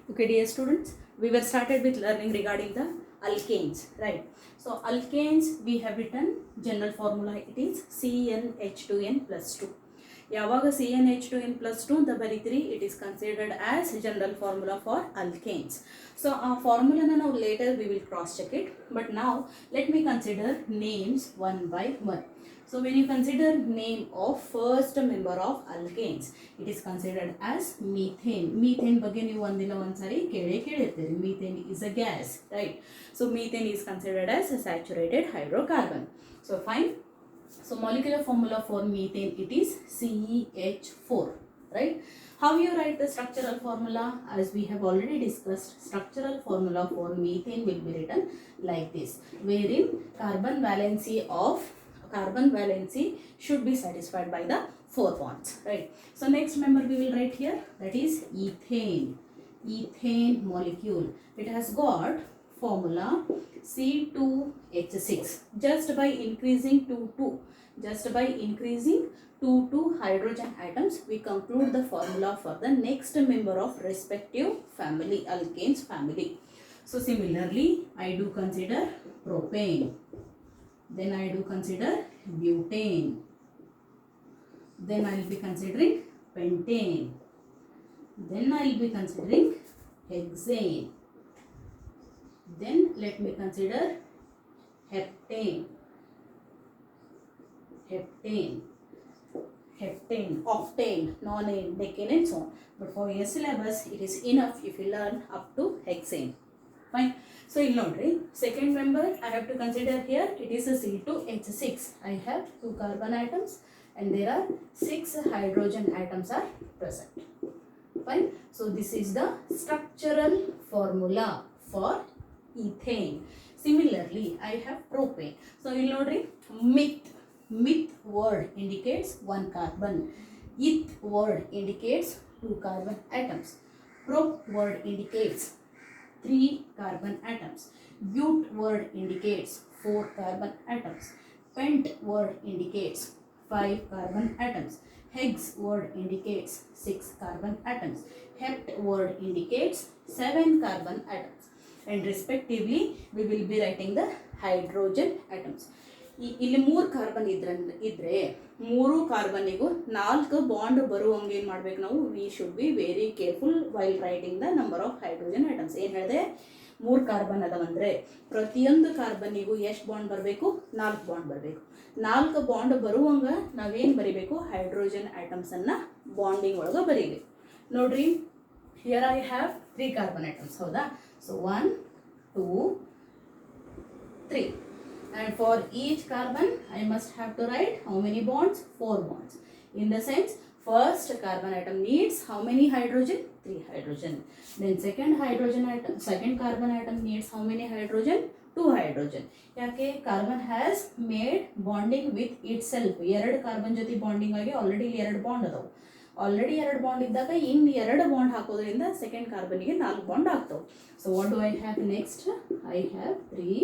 Okay, dear students, we were started with learning regarding the alkanes, right? So alkanes, we have written general formula. It is CnH2n plus 2. ಯಾವಾಗ CnH2n plus 2 ಅಂತ ಬರೀತೀರಿ, it is considered as general formula for alkanes. So ಆ formula ನಾವು later we will cross check it, but now let me consider names one by one. So when you consider name of first member of alkanes, it is considered as methane. Methane ಬಗ್ಗೆ ನೀವು ಒಂದಿಲ್ಲ ಒಂದ್ಸರಿ ಕೇಳಿರ್ತೀರಿ. Methane is a gas, right? So methane is considered as a saturated hydrocarbon. So fine. So molecular formula for methane, it is CH4, right? How you write the structural formula? As we have already discussed, structural formula for methane will be written like this, wherein carbon valency should be satisfied by the 4 bonds, right? So next member we will write here, that is ethane. Ethane molecule, it has got formula C2H6. Just by increasing 2 hydrogen atoms, we conclude the formula for the next member of respective family, alkanes family. So similarly, I do consider propane, then I do consider butane, then I will be considering pentane, then I will be considering hexane, then let me consider heptane, octane, nonane, decane and so on. But for your syllabus, it is enough if you learn up to hexane. Fine. So in notary, second member I have to consider here, it is a C2H6. I have 2 carbon atoms and there are 6 hydrogen atoms are present. Fine. So this is the structural formula for ethane. Similarly, I have propane. So in notary, meth word indicates 1 carbon, eth word indicates 2 carbon atoms, prop word indicates 3 carbon atoms, but word indicates 4 carbon atoms, pent word indicates 5 carbon atoms, hex word indicates 6 carbon atoms, hept word indicates 7 carbon atoms, and respectively we will be writing the hydrogen atoms. ಇಲ್ಲಿ 3 carbon ಇದ್ರೆ 3 ಕಾರ್ಬನ್ನಿಗೂ 4 bond ಬರುವಂಗೆ ಏನು ಮಾಡ್ಬೇಕು ನಾವು, we should be very careful while writing the number of hydrogen atoms. ಏನು ಹೇಳಿದೆ, 3 carbon ಅದಾವಂದರೆ ಪ್ರತಿಯೊಂದು ಕಾರ್ಬನ್ನಿಗೂ ಎಷ್ಟು bond ಬರಬೇಕು, 4 ಬಾಂಡ್ ಬರಬೇಕು. 4 ಬಾಂಡ್ ಬರುವಂಗೆ ನಾವೇನು ಬರೀಬೇಕು, ಹೈಡ್ರೋಜನ್ ಐಟಮ್ಸನ್ನು ಬಾಂಡಿಂಗ್ ಒಳಗೆ ಬರೀಬೇಕು. ನೋಡ್ರಿ, here I have 3 carbon atoms, ಹೌದಾ? So 1 2 3. And for each carbon, I must have to write how many bonds? 4 bonds. In the sense, first carbon atom needs how many hydrogen? 3 hydrogen. Then second carbon atom needs how many hydrogen? 2 hydrogen. ಯಾಕೆ, carbon has made bonding with itself. 2 carbon ಜೊತೆ bonding ಆಗಿ already 2 bond ಅದಾವು. Already 2 bond ಇದ್ದಾಗ ಇನ್ನು 2 bond ಹಾಕೋದ್ರಿಂದ second ಕಾರ್ಬನ್ಗೆ 4 bond ಆಗ್ತವೆ. So what do I have next? I have 3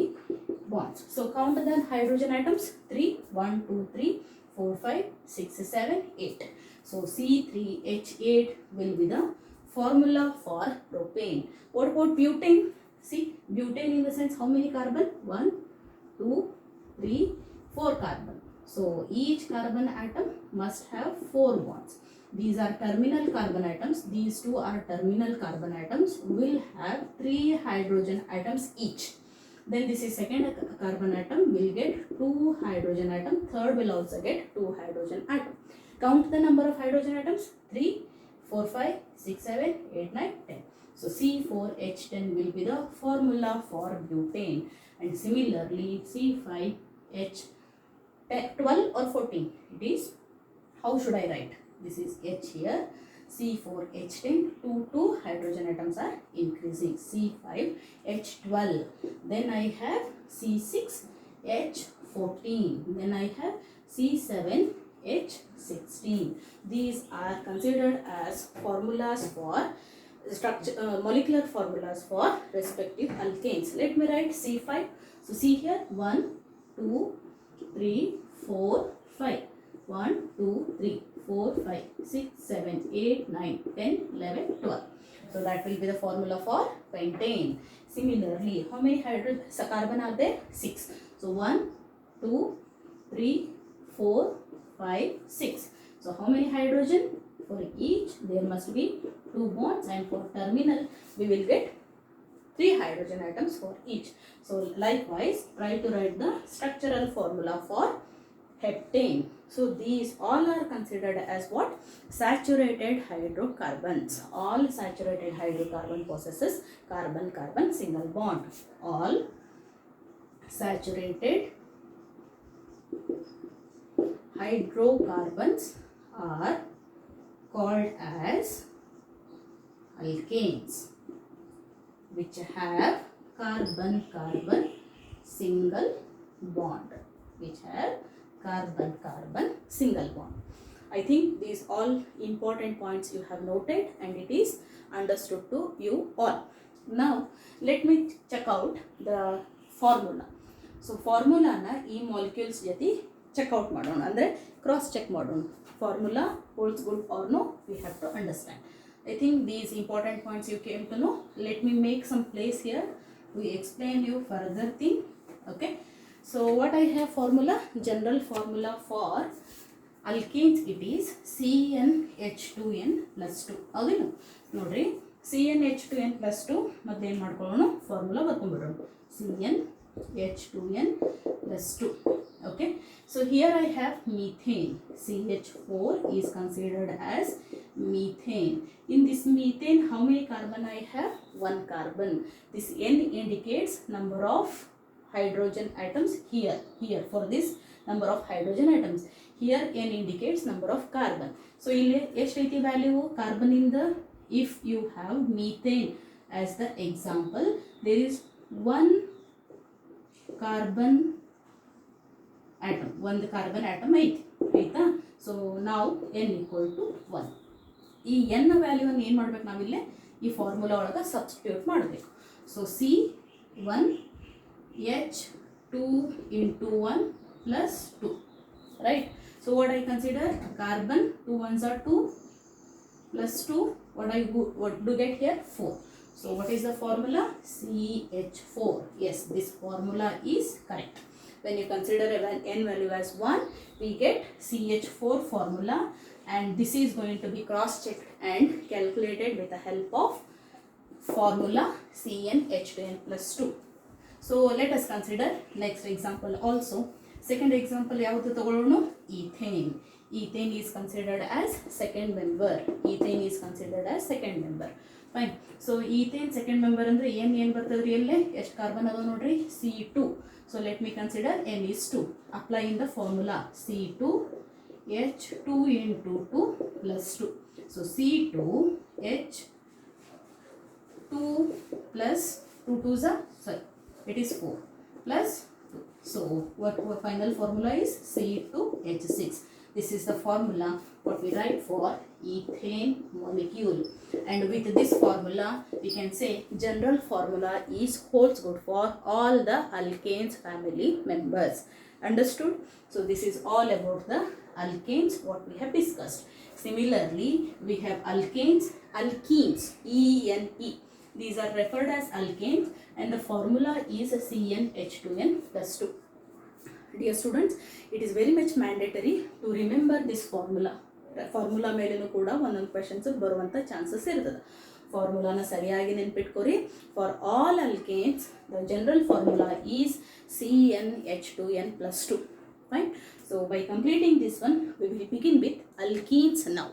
bonds. So count the hydrogen atoms. 3, 1, 2, 3, 4, 5, 6, 7, 8. So C3H8 will be the formula for propane. What about butane? See, butane in the sense how many carbon? 1, 2, 3, 4 carbon. So each carbon atom must have 4 bonds. These are terminal carbon atoms. These 2 are terminal carbon atoms. Will have 3 hydrogen atoms each. Then this is second carbon atom will get 2 hydrogen atom. Third will also get 2 hydrogen atom. Count the number of hydrogen atoms. 3, 4, 5, 6, 7, 8, 9, 10. So C4H10 will be the formula for butane. And similarly C5H12 or 14. It is, how should I write? This is H here. C4H10, 2 hydrogen atoms are increasing. C5H12. Then I have C6H14. Then I have C7H16. These are considered as formulas for molecular formulas for respective alkanes. Let me write C5. So see here, 1, 2, 3, 4, 5. 1, 2, 3, 4, 5, 6, 7, 8, 9, 10, 11, 12. So that will be the formula for pentane. Similarly, how many carbon are there? 6. So 1, 2, 3, 4, 5, 6. So how many hydrogen? For each there must be 2 bonds, and for terminal we will get 3 hydrogen atoms for each. So likewise, try to write the structural formula for heptane. So these all are considered as what? Saturated hydrocarbons. All saturated hydrocarbon possesses carbon-carbon single bond. All saturated hydrocarbons are called as alkanes, which have carbon-carbon single bond. Carbon-carbon single bond. I think these all important points you have noted and it is understood to you all. Now let me check out the formula. So formula na ee molecules jati check out madona, andre cross check madona. Formula holds good or no, we have to understand. I think these important points you came to know. Let me make some place here to explain you further thing. Okay. So what I have formula, general formula for alkenes, it is CnH2n plus 2. Agino nodri CnH2n plus 2 ಮತ್ತೆ ಏನು ಮಾಡ್ಕೊಳ್ಳೋಣ, formula ಬರ್ಕೊಂಡ್ಬಿಡೋಣ. CnH2n plus 2. Okay, so here I have methane. CH4 is considered as methane. In this methane, how many carbon I have? 1 carbon. This N indicates number of hydrogen atoms here for this number of hydrogen atoms. Here N indicates number of carbon. So ಇಲ್ಲಿ ಎಷ್ಟೈತಿ value carbon ಇಂದ? If you have methane as the example, there is 1 carbon atom. 1 carbon atom ಐತಿ ಆಯ್ತಾ? So now N equal to 1. ಈ N value ಅನ್ನು ಏನು ಮಾಡಬೇಕು, ನಾವಿಲ್ಲಿ ಈ ಫಾರ್ಮುಲಾ ಒಳಗೆ ಸಬ್ಸ್ಟಿಟ್ಯೂಟ್ ಮಾಡಬೇಕು. So C1 H2 into 1 plus 2, right? So what I consider, carbon 2 ones are 2 plus 2, what do get here? 4. So what is the formula? CH4. Yes, this formula is correct. When you consider N value as 1, we get CH4 formula, and this is going to be cross checked and calculated with the help of formula CnH2n plus 2. So let us consider next example also. Second example ಯಾವುದು ತಗೊಳ್ಳೋಣ? Ethane. Ethane is considered as second member. Ethane is considered as second member. Fine. So ethane second member ಅಂದ್ರೆ ಏನು ಬರ್ತದ್ರಿ, ಅಲ್ಲೇ ಎಷ್ಟು carbon ಅದ ನೋಡ್ರಿ? C2. So let me consider N is 2. Apply in the formula C2 H2 into 2 plus 2. So C2 H2 plus 2 2s are, sorry, it is 4 plus 2. So what final formula is? C2H6. This is the formula what we write for ethane molecule. And with this formula we can say general formula is holds good for all the alkanes family members. Understood? So this is all about the alkanes what we have discussed. Similarly, we have alkenes, E-N-E. These are referred as alkanes and the formula is CnH2n plus 2. Dear students, it is very much mandatory to remember this formula. Formula ಮೇಲೇನೂ ಕೂಡ ಒಂದೊಂದು questions ಬರುವಂಥ chances ಇರ್ತದೆ. ಫಾರ್ಮುಲಾನ ಸರಿಯಾಗಿ ನೆನ್ಪಿಟ್ಕೊರಿ. For all alkanes the general formula is CnH2n plus 2. Fine. So by completing this one, we will begin with alkenes now.